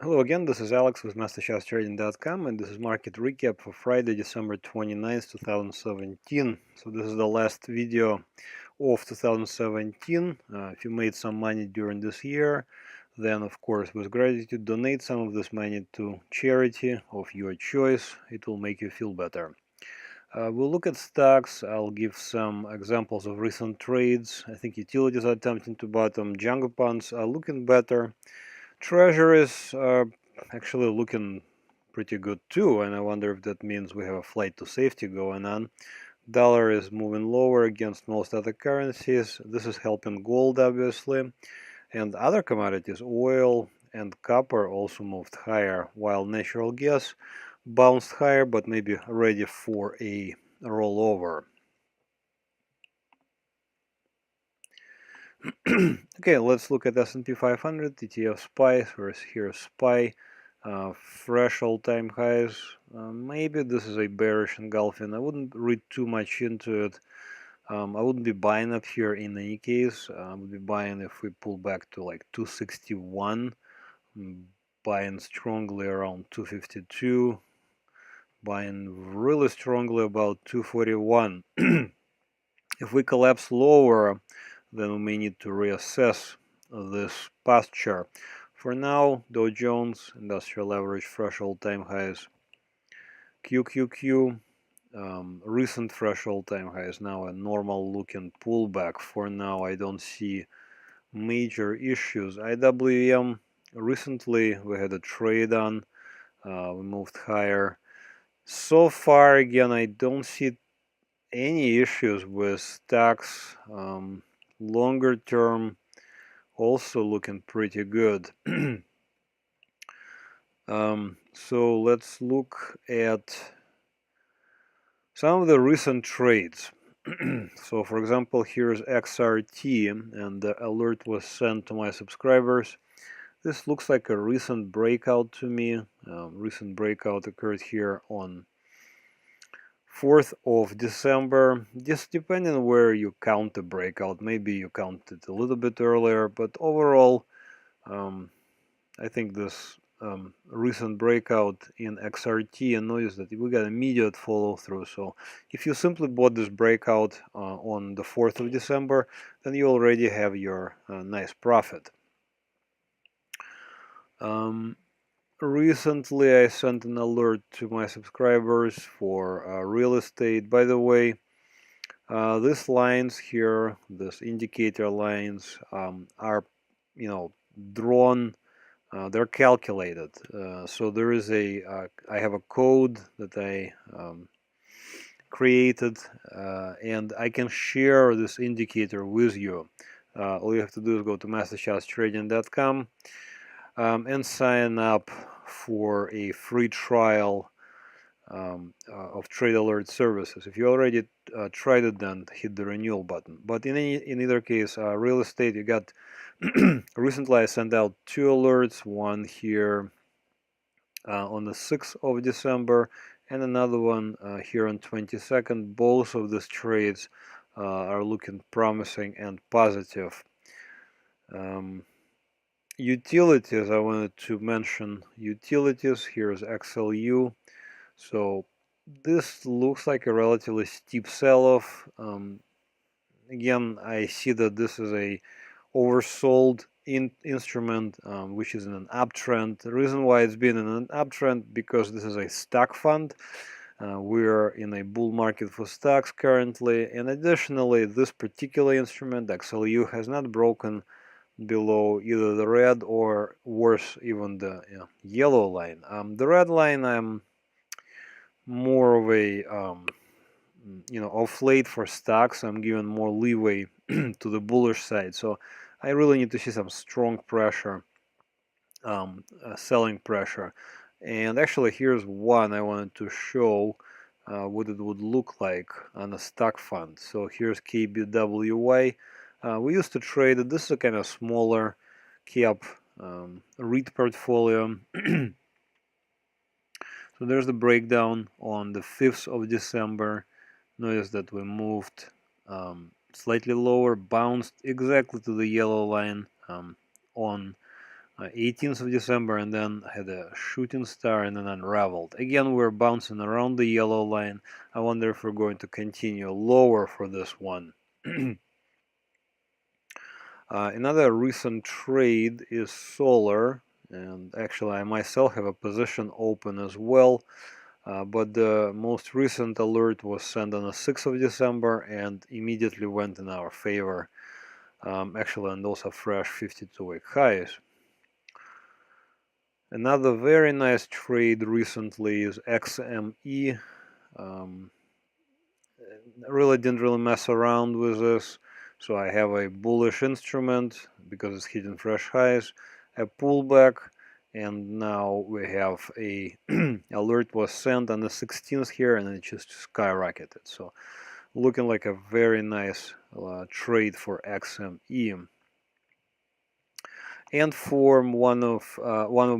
Hello again, this is Alex with MasterChartsTrading.com, and this is market recap for Friday, December 29th, 2017. So this is the last video of 2017. If you made some money during this year, then of course with gratitude donate some of this money to charity of your choice. It will make you feel better. We'll look at stocks. I'll give some examples of recent trades. I think utilities are attempting to bottom. Jungle bonds are looking better. Treasuries are actually looking pretty good too, and I wonder if that means we have a flight to safety going on. Dollar is moving lower against most other currencies. This is helping gold, obviously, and other commodities, oil and copper, also moved higher, while natural gas bounced higher, but maybe ready for a rollover. Okay, let's look at S&P 500, ETF SPY. Here's SPY, fresh all-time highs. Maybe this is a bearish engulfing. I wouldn't read too much into it. I wouldn't be buying up here in any case. I would be buying if we pull back to like 261, buying strongly around 252, buying really strongly about 241. If we collapse lower, then we may need to reassess this posture. For now, Dow Jones, industrial average, fresh all-time highs. QQQ, recent fresh all-time highs. Now a normal-looking pullback. For now, I don't see major issues. IWM, recently we had a trade on. We moved higher. So far, again, I don't see any issues with stocks. Longer term also looking pretty good. So let's look at some of the recent trades. So for example, here's XRT, and the alert was sent to my subscribers. This looks like a recent breakout to me. Recent breakout occurred here on 4th of December, just depending on where you count the breakout. Maybe you count it a little bit earlier, but overall, I think this recent breakout in XRT, and notice that we got immediate follow through. So if you simply bought this breakout on the 4th of December, then you already have your nice profit. Recently, I sent an alert to my subscribers for real estate. By the way, these lines here, these indicator lines, are, drawn. They're calculated. So there is I have a code that I created, and I can share this indicator with you. All you have to do is go to MasterChartsTrading.com and sign up for a free trial of trade alert services. If you already tried it, then hit the renewal button. But in either case, real estate, you got recently I sent out 2 alerts, one here on the 6th of December and another one here on 22nd. Both of these trades are looking promising and positive. Utilities, I wanted to mention utilities. Here's XLU. So this looks like a relatively steep sell-off. Again, I see that this is a oversold instrument, which is in an uptrend. The reason why it's been in an uptrend, because this is a stock fund. We're in a bull market for stocks currently, and additionally, this particular instrument, XLU, has not broken below either the red or, worse, even the yellow line. The red line, I'm more of a off late for stocks. I'm giving more leeway to the bullish side, so I really need to see some strong pressure, selling pressure. And actually, here's one I wanted to show what it would look like on a stock fund. So here's KeyBW Way. We used to trade it. This is a kind of smaller cap REIT portfolio. So there's the breakdown on the 5th of December. Notice that we moved slightly lower, bounced exactly to the yellow line on 18th of December, and then had a shooting star and then unraveled. Again, we're bouncing around the yellow line. I wonder if we're going to continue lower for this one. Another recent trade is solar, and actually I myself have a position open as well, but the most recent alert was sent on the 6th of December and immediately went in our favor. Actually, and those are fresh 52-week highs. Another very nice trade recently is XME. Really didn't really mess around with this, so I have a bullish instrument because it's hitting fresh highs, a pullback, and now we have a alert was sent on the 16th here, and it just skyrocketed. So looking like a very nice trade for XME. And for one of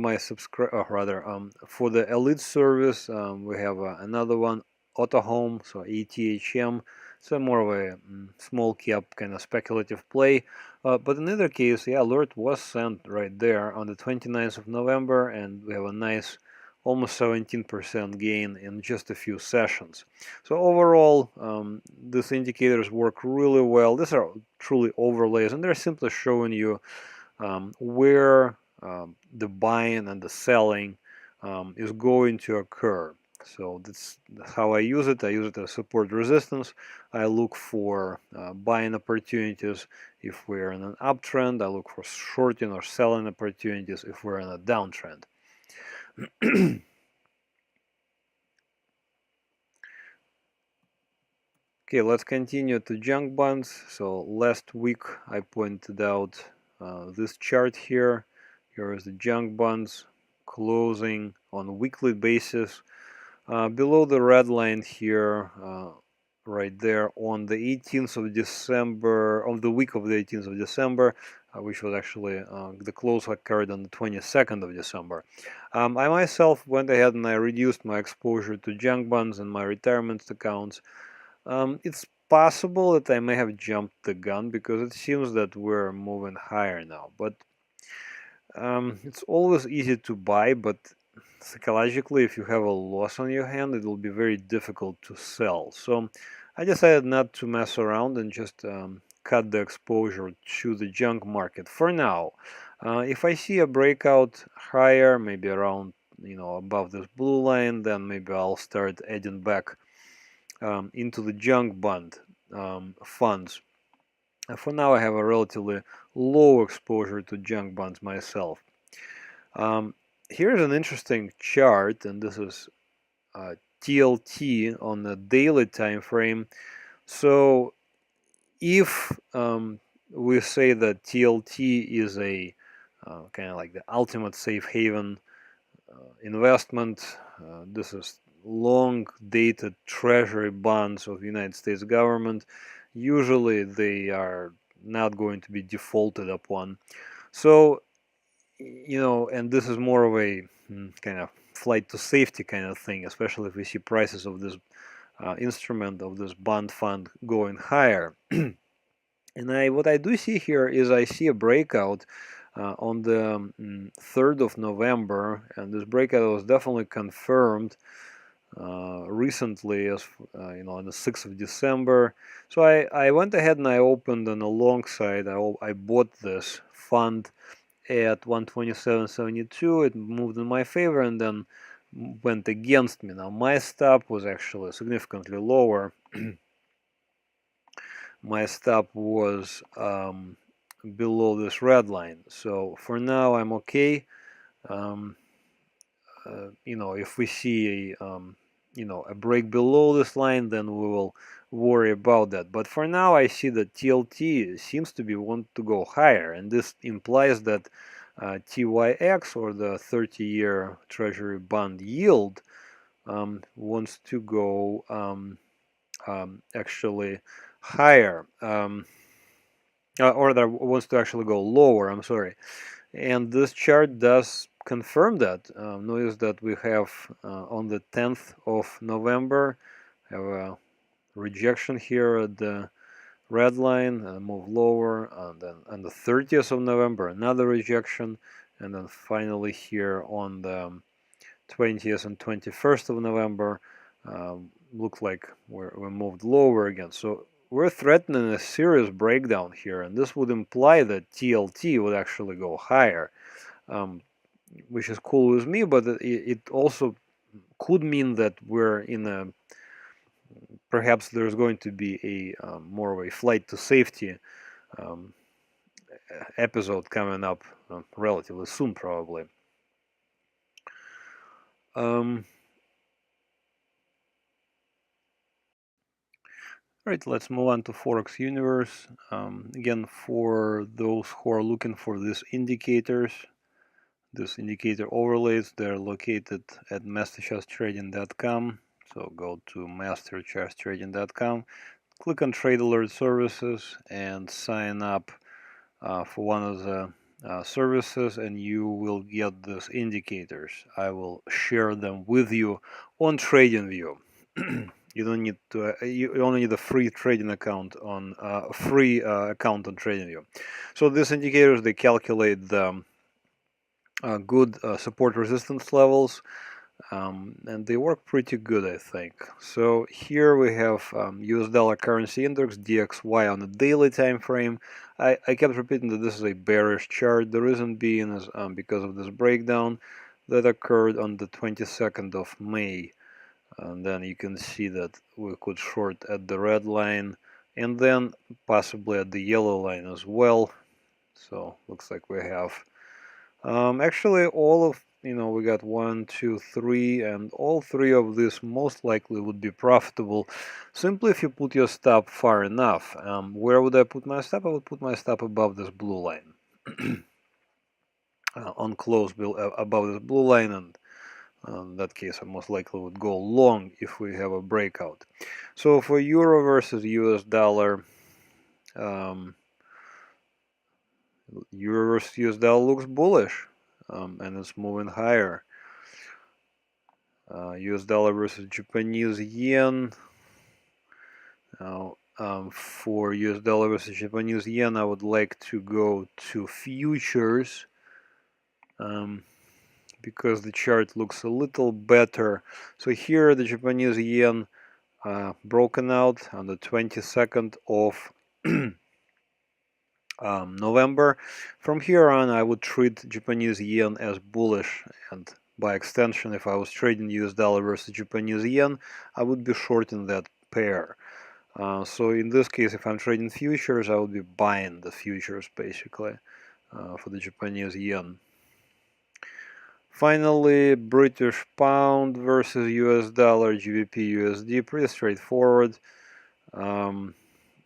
my for the elite service, we have another one, AutoHome, so ATHM. So more of a small cap kind of speculative play. But in either case, the alert was sent right there on the 29th of November, and we have a nice almost 17% gain in just a few sessions. So overall, these indicators work really well. These are truly overlays, and they're simply showing you where the buying and the selling is going to occur. So that's how I use it. I use it as support resistance. I look for buying opportunities if we're in an uptrend. I look for shorting or selling opportunities if we're in a downtrend. Okay, let's continue to junk bonds. So last week I pointed out this chart here. Here is the junk bonds closing on a weekly basis. Below the red line here, right there on the 18th of December, on the week of the 18th of December, which was actually the close occurred on the 22nd of December. I myself went ahead and I reduced my exposure to junk bonds and my retirement accounts. It's possible that I may have jumped the gun because it seems that we're moving higher now, but it's always easy to buy, but psychologically, if you have a loss on your hand, it will be very difficult to sell. So I decided not to mess around and just cut the exposure to the junk market for now. If I see a breakout higher, maybe around, above this blue line, then maybe I'll start adding back into the junk bond funds. For now, I have a relatively low exposure to junk bonds myself. Here's an interesting chart, and this is TLT on the daily time frame. So if we say that TLT is a kind of like the ultimate safe haven investment, this is long dated treasury bonds of the United States government. Usually they are not going to be defaulted upon. So, and this is more of a kind of flight to safety kind of thing, especially if we see prices of this instrument, of this bond fund going higher. And what I do see here is I see a breakout on the 3rd of November, and this breakout was definitely confirmed recently, as on the 6th of December. So I went ahead and I opened on the long side. I bought this fund at 127.72. It moved in my favor and then went against me. Now my stop was actually significantly lower. My stop was below this red line. So for now I'm okay. If we see a break below this line, then we will worry about that. But for now, I see that TLT seems to be want to go higher, and this implies that TYX, or the 30-year Treasury bond yield, wants to go actually higher, or that wants to actually go lower. I'm sorry. And this chart does confirm that. Notice that we have on the 10th of November, have a rejection here at the red line and move lower, and then on the 30th of November another rejection, and then finally here on the 20th and 21st of November, looked like we moved lower again. So we're threatening a serious breakdown here, and this would imply that TLT would actually go higher, which is cool with me, but it also could mean that we're in a, perhaps there's going to be a more of a flight to safety episode coming up relatively soon, probably. Right, let's move on to Forex Universe. Again, for those who are looking for these indicators, this indicator overlays, they're located at MasterChartsTrading.com. So go to MasterChartsTrading.com, click on Trade Alert Services, and sign up for one of the services, and you will get these indicators. I will share them with you on TradingView. You don't need to. You only need a free trading account on account on TradingView. So these indicators, they calculate the good support resistance levels, and they work pretty good, I think. So here we have US dollar currency index DXY on a daily time frame. I kept repeating that this is a bearish chart. The reason being is because of this breakdown that occurred on the 22nd of May. And then you can see that we could short at the red line and then possibly at the yellow line as well. So looks like we have actually all of, we got 1, 2, 3, and all three of these most likely would be profitable simply if you put your stop far enough. Where would I put my stop? I would put my stop above this blue line. On close above this blue line, and in that case, I most likely would go long if we have a breakout. So for euro versus US dollar, euro versus US dollar looks bullish, and it's moving higher. US dollar versus Japanese yen. Now, for US dollar versus Japanese yen, I would like to go to futures. Because the chart looks a little better. So here the Japanese yen broken out on the 22nd of November. From here on, I would treat Japanese yen as bullish, and by extension, if I was trading US dollar versus Japanese yen, I would be shorting that pair. So in this case, if I'm trading futures, I would be buying the futures basically for the Japanese yen. Finally, British pound versus US dollar, GBPUSD, pretty straightforward.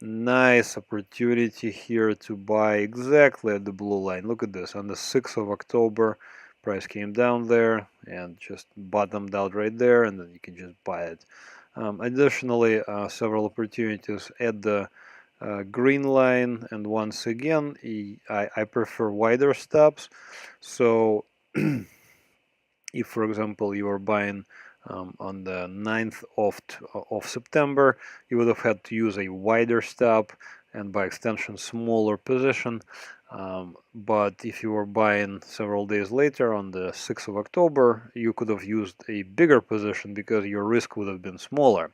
Nice opportunity here to buy exactly at the blue line. Look at this, on the 6th of October, price came down there and just bottomed out right there, and then you can just buy it. Additionally, several opportunities at the green line, and once again, I prefer wider stops. So if, for example, you are buying on the 9th of September, you would have had to use a wider stop and by extension smaller position. But if you were buying several days later on the 6th of October, you could have used a bigger position because your risk would have been smaller.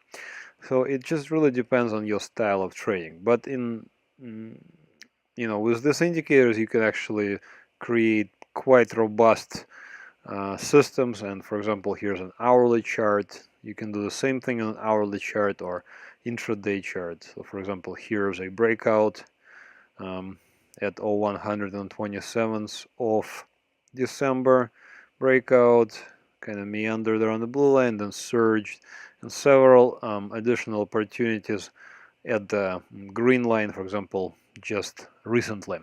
So it just really depends on your style of trading. But with these indicators, you can actually create quite robust systems. And for example, here's an hourly chart. You can do the same thing on an hourly chart or intraday chart. So for example, here's a breakout at 0127th of December. Breakout, kind of meandered around the blue line, then surged, and several additional opportunities at the green line, for example, just recently.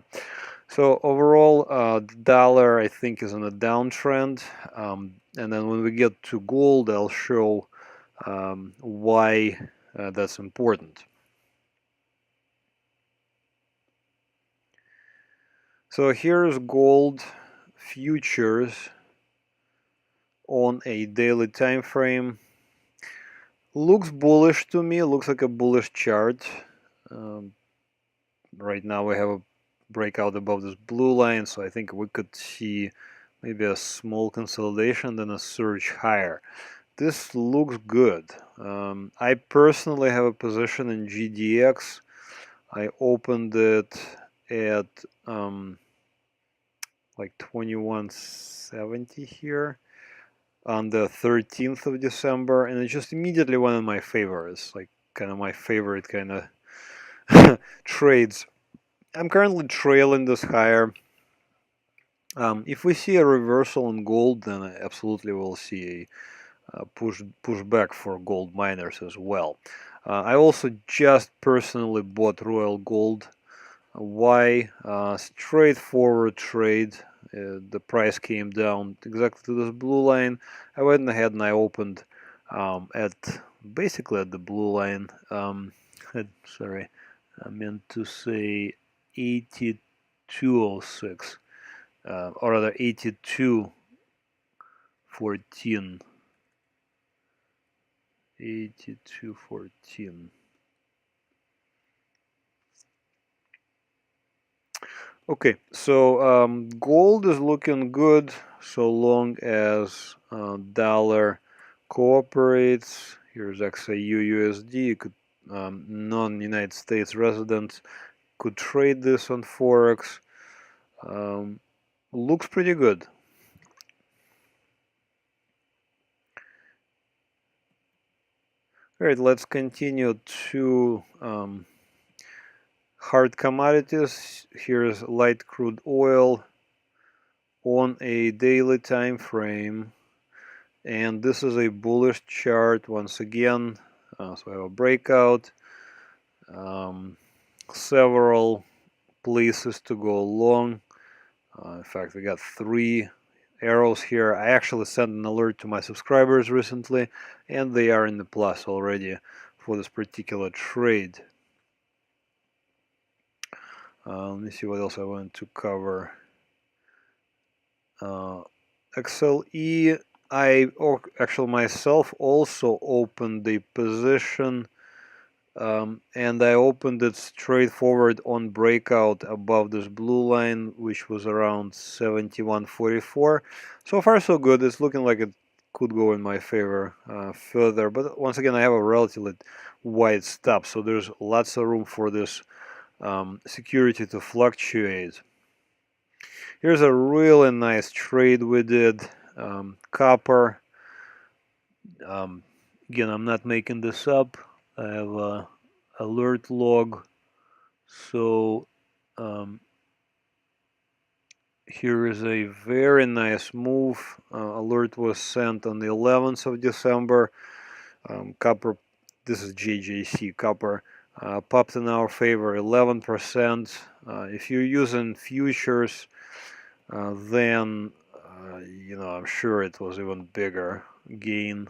So overall, the dollar, I think, is on a downtrend. And then when we get to gold, I'll show why that's important. So here's gold futures on a daily time frame. Looks bullish to me. Looks like a bullish chart. Right now we have a breakout above this blue line, so I think we could see maybe a small consolidation, then a surge higher. This looks good. I personally have a position in GDX. I opened it at like 2170 here on the 13th of December, and it just immediately went in my favor. It's like kind of my favorite kind of trades. I'm currently trailing this higher. If we see a reversal in gold, then I absolutely will see a pushback for gold miners as well. I also just personally bought Royal Gold. Why? Straightforward trade. The price came down exactly to this blue line. I went ahead and I opened at basically at the blue line. Sorry, I meant to say 8206, or rather 8214. 8214. Okay, so gold is looking good so long as dollar cooperates. Here's XAU-USD. You could non-United States residents could trade this on Forex. Looks pretty good. All right, let's continue to hard commodities. Here's light crude oil on a daily time frame, and this is a bullish chart once again. So I have a breakout, several places to go long. In fact, we got 3 arrows here. I actually sent an alert to my subscribers recently, and they are in the plus already for this particular trade. Let me see what else I want to cover. XLE, actually myself also opened the position, and I opened it straightforward on breakout above this blue line, which was around 71.44. So far so good. It's looking like it could go in my favor further, but once again I have a relatively wide stop, so there's lots of room for this security to fluctuate. Here's a really nice trade we did. Copper. Again, I'm not making this up. I have a alert log. So here is a very nice move. Alert was sent on the 11th of December. Copper, this is JJC copper, popped in our favor 11%. If you're using futures, then I'm sure it was even bigger gain.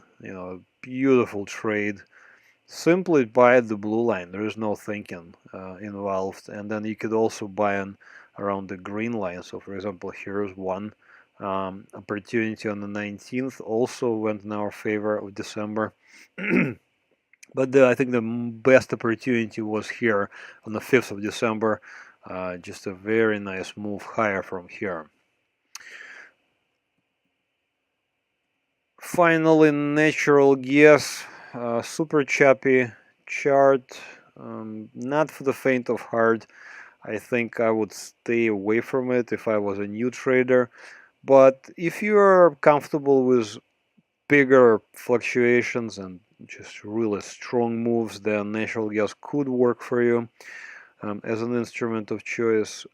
Beautiful trade. Simply buy the blue line. There is no thinking involved, and then you could also buy on around the green line. So, for example, here's one opportunity on the 19th, also went in our favor of December. But I think the best opportunity was here on the 5th of December. Just a very nice move higher from here. Finally, natural gas, super choppy chart, not for the faint of heart. I think I would stay away from it if I was a new trader. But if you're comfortable with bigger fluctuations and just really strong moves, then natural gas could work for you as an instrument of choice.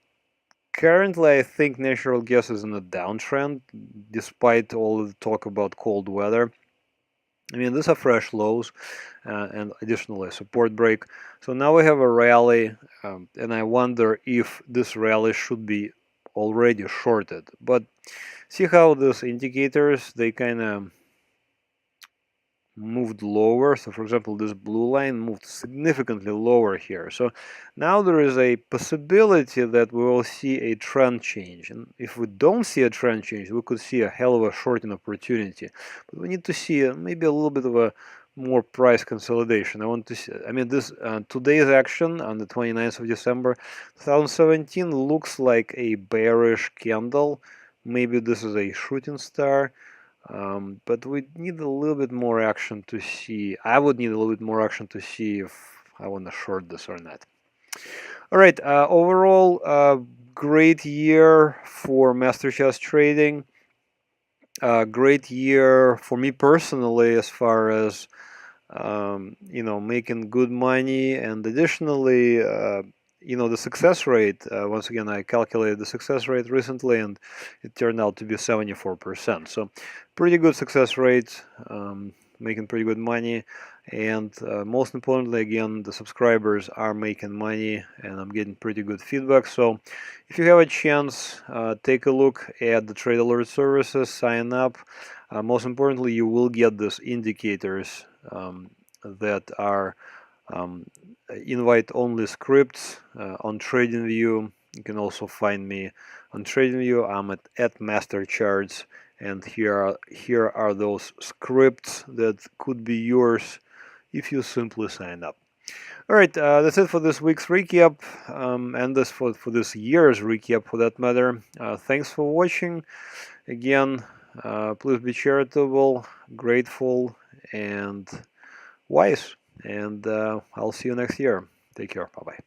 Currently, I think natural gas is in a downtrend, despite all the talk about cold weather. I mean, these are fresh lows and additionally a support break. So now we have a rally, and I wonder if this rally should be already shorted. But see how these indicators, they kind of moved lower. So for example, this blue line moved significantly lower here. So now there is a possibility that we will see a trend change. And if we don't see a trend change, we could see a hell of a shorting opportunity. But we need to see maybe a little bit of a more price consolidation. I want to see, I mean, this today's action on the 29th of December 2017 looks like a bearish candle, maybe this is a shooting star. But we need a little bit more action to see. I would need a little bit more action to see if I want to short this or not. All right, overall, great year for MasterCharts trading. Great year for me personally, as far as making good money, and additionally, the success rate. Once again, I calculated the success rate recently, and it turned out to be 74%. So, pretty good success rate, making pretty good money, and most importantly, again, the subscribers are making money, and I'm getting pretty good feedback. So, if you have a chance, take a look at the trade alert services, sign up. Most importantly, you will get these indicators that are invite-only scripts on TradingView. You can also find me on TradingView. I'm at MasterCharts, and here are those scripts that could be yours if you simply sign up. All right, that's it for this week's recap, and this for this year's recap, for that matter. Thanks for watching. Again, please be charitable, grateful, and wise. And I'll see you next year. Take care. Bye-bye.